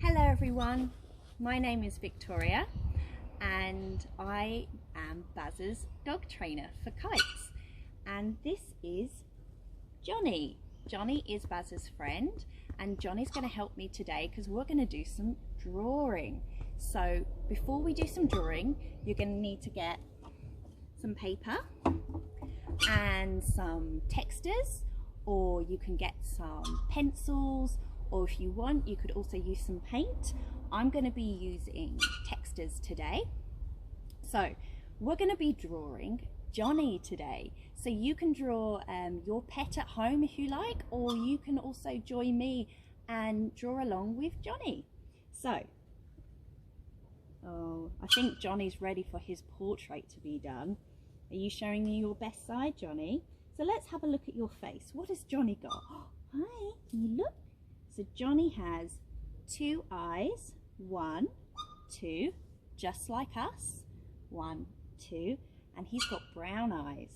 Hello everyone, my name is Victoria and I am Bazza's dog trainer for kites, and this is Johnnie. Johnnie is Bazza's friend, and Johnnie's going to help me today because we're going to do some drawing. So before we do some drawing, you're going to need to get some paper and some textures, or you can get some pencils, or if you want you could also use some paint. I'm going to be using textures today. So we're going to be drawing Johnnie today. So you can draw your pet at home if you like, or you can also join me and draw along with Johnnie. So I think Johnnie's ready for his portrait to be done. Are you showing me your best side, Johnnie? So let's have a look at your face. What has Johnnie got? Hi, can you look? So Johnnie has two eyes, 1, 2, just like us, 1, 2, and he's got brown eyes,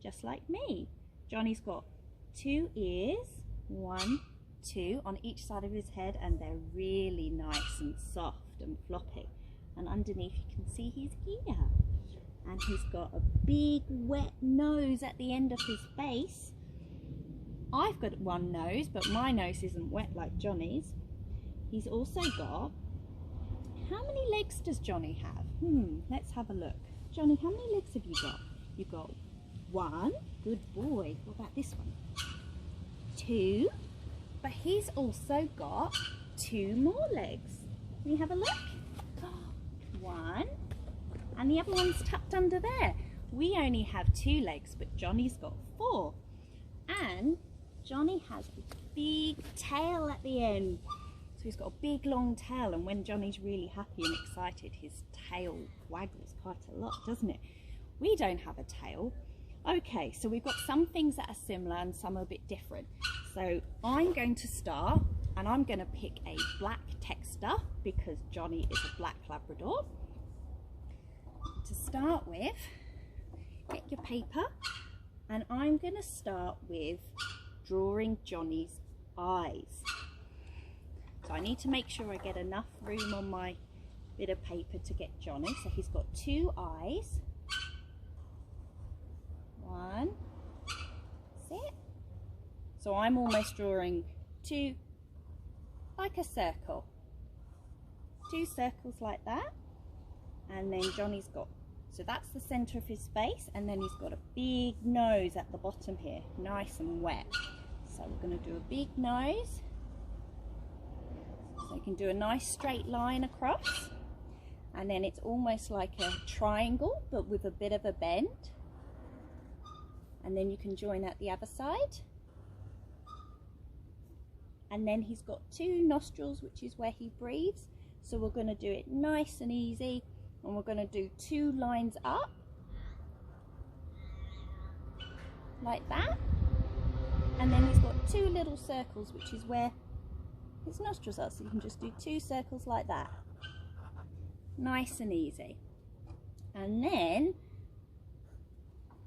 just like me. Johnnie's got 2 ears, 1, 2 on each side of his head, and they're really nice and soft and floppy. And underneath you can see his ear. And he's got a big wet nose at the end of his face. I've got one nose, but my nose isn't wet like Johnnie's. He's also got, how many legs does Johnnie have? Let's have a look. Johnnie, how many legs have you got? You've got 1, good boy. What about this one? 2, but he's also got 2 more legs. Can you have a look? 1, and the other one's tucked under there. We only have 2 legs, but Johnnie's got 4. And Johnnie has a big tail at the end. So he's got a big long tail, and when Johnnie's really happy and excited, his tail waggles quite a lot, doesn't it? We don't have a tail. Okay, so we've got some things that are similar and some are a bit different. So I'm going to start, and I'm going to pick a black texture because Johnnie is a black Labrador. To start with, get your paper, and I'm going to start with drawing Johnnie's eyes. So I need to make sure I get enough room on my bit of paper to get Johnnie. So he's got 2 eyes. 1. That's it. So I'm almost drawing 2, like a circle. 2 circles like that. And then Johnnie's got, so that's the center of his face, and then he's got a big nose at the bottom here, nice and wet. So we're going to do a big nose. So you can do a nice straight line across, and then it's almost like a triangle but with a bit of a bend. And then you can join at the other side. And then he's got 2 nostrils, which is where he breathes. So we're going to do it nice and easy, and we're going to do 2 lines up like that. And then he's got 2 little circles, which is where his nostrils are. So you can just do 2 circles like that. Nice and easy. And then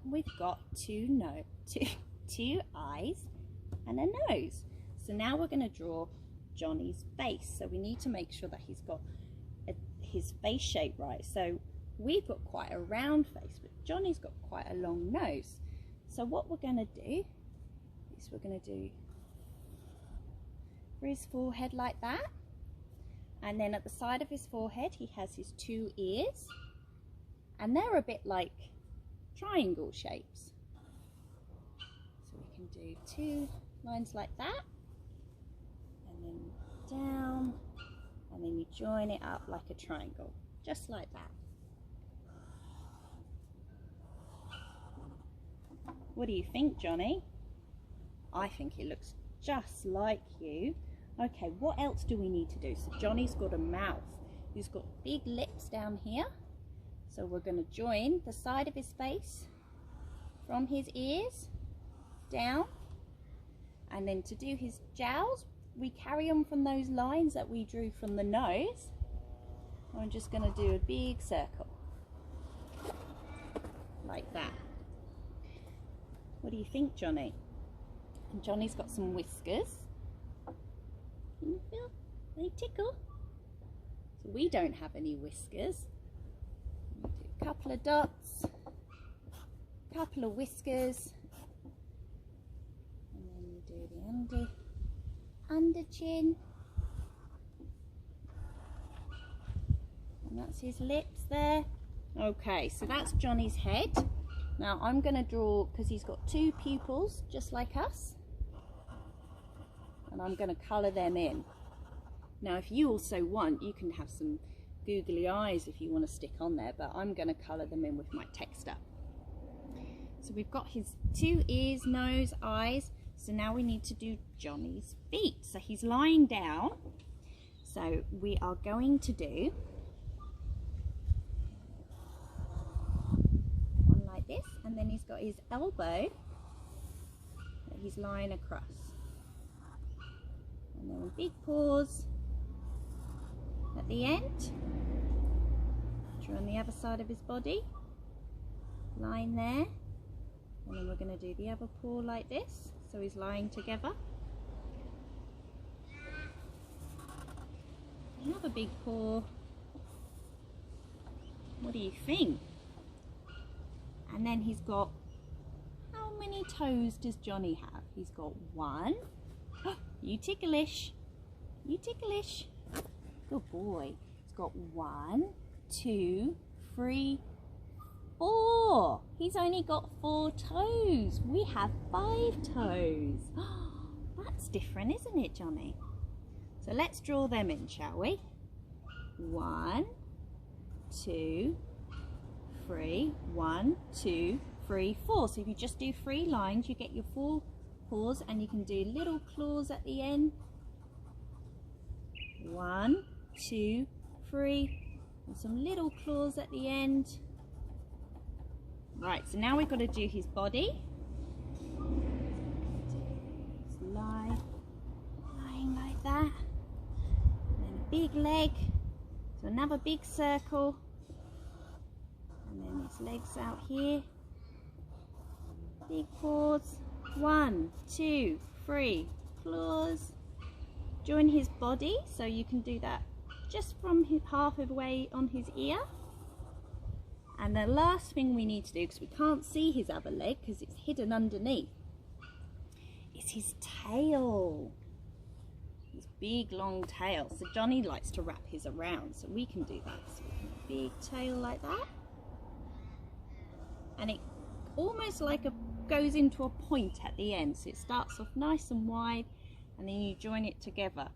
we've got 2 eyes and a nose. So now we're going to draw Johnnie's face. So we need to make sure that he's got his face shape right. So we've got quite a round face, but Johnnie's got quite a long nose. So what we're going to do is we're going to do for his forehead like that, and then at the side of his forehead he has his 2 ears, and they're a bit like triangle shapes. So we can do 2 lines like that, and then down, and then you join it up like a triangle, just like that. What do you think, Johnnie? I think it looks just like you. Okay, what else do we need to do? So Johnnie's got a mouth. He's got big lips down here. So we're going to join the side of his face from his ears down. And then to do his jowls, we carry on from those lines that we drew from the nose. I'm just going to do a big circle like that. What do you think, Johnnie? And Johnnie's got some whiskers. Can you feel? They tickle. So we don't have any whiskers. We'll do a couple of dots, a couple of whiskers, and then we do the under chin. And that's his lips there. Okay, so that's Johnny's head. Now I'm going to draw, because he's got two pupils just like us, and I'm going to colour them in. Now if you also want, you can have some googly eyes if you want to stick on there, but I'm going to colour them in with my texture. So we've got his two ears, nose, eyes. So now we need to do Johnny's feet. So he's lying down. So we are going to do one like this, and then he's got his elbow that he's lying across. And then big paws at the end. Draw on the other side of his body. Line there. And then we're going to do the other paw like this. So he's lying together. Another big paw. What do you think? And then he's got, how many toes does Johnny have? He's got one. Oh, you ticklish. You ticklish. Good boy. He's got 1, 2, 3, 4. He's only got 4 toes. We have 5 toes. That's different, isn't it, Johnny? So let's draw them in, shall we? 1, 2, 3. 1, 2, 3, 4. So if you just do 3 lines, you get your 4 paws, and you can do little claws at the end. 1, 2, 3, and some little claws at the end. Right, so now we've got to do his body. Just lying like that. And then a big leg. So another big circle. And then his legs out here. Big paws. 1, 2, 3, claws. Join his body, so you can do that just from half of the way on his ear. And the last thing we need to do, because we can't see his other leg because it's hidden underneath, is his tail. His big long tail. So Johnny likes to wrap his around, so we can do that. So we can have a big tail like that. And it almost like goes into a point at the end. So it starts off nice and wide, and then you join it together.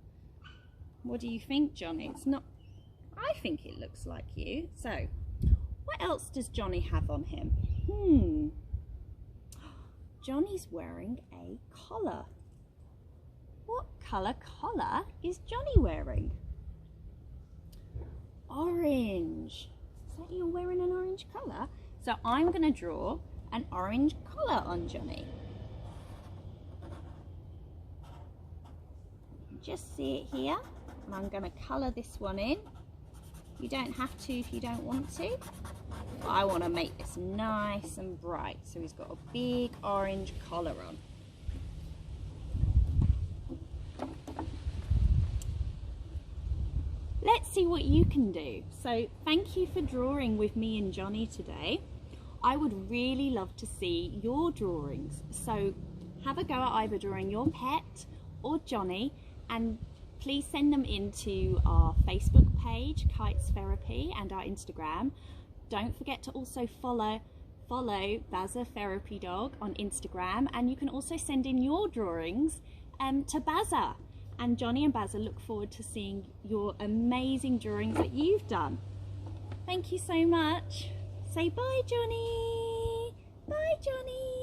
What do you think, Johnny? It's not, I think it looks like you. So what else does Johnny have on him? Johnny's wearing a collar. What colour collar is Johnny wearing? Orange. Is that you're wearing an orange collar? So I'm going to draw an orange collar on Johnny. Just see it here, and I'm going to colour this one in. You don't have to if you don't want to. I want to make this nice and bright, so he's got a big orange collar on. Let's see what you can do. So thank you for drawing with me and Johnny today. I would really love to see your drawings. So have a go at either drawing your pet or Johnny, and please send them into our Facebook page, Kites Therapy, and our Instagram. Don't forget to also follow Bazza Therapy Dog on Instagram, and you can also send in your drawings to Bazza. And Johnny and Bazza look forward to seeing your amazing drawings that you've done. Thank you so much. Say bye, Johnny. Bye, Johnny.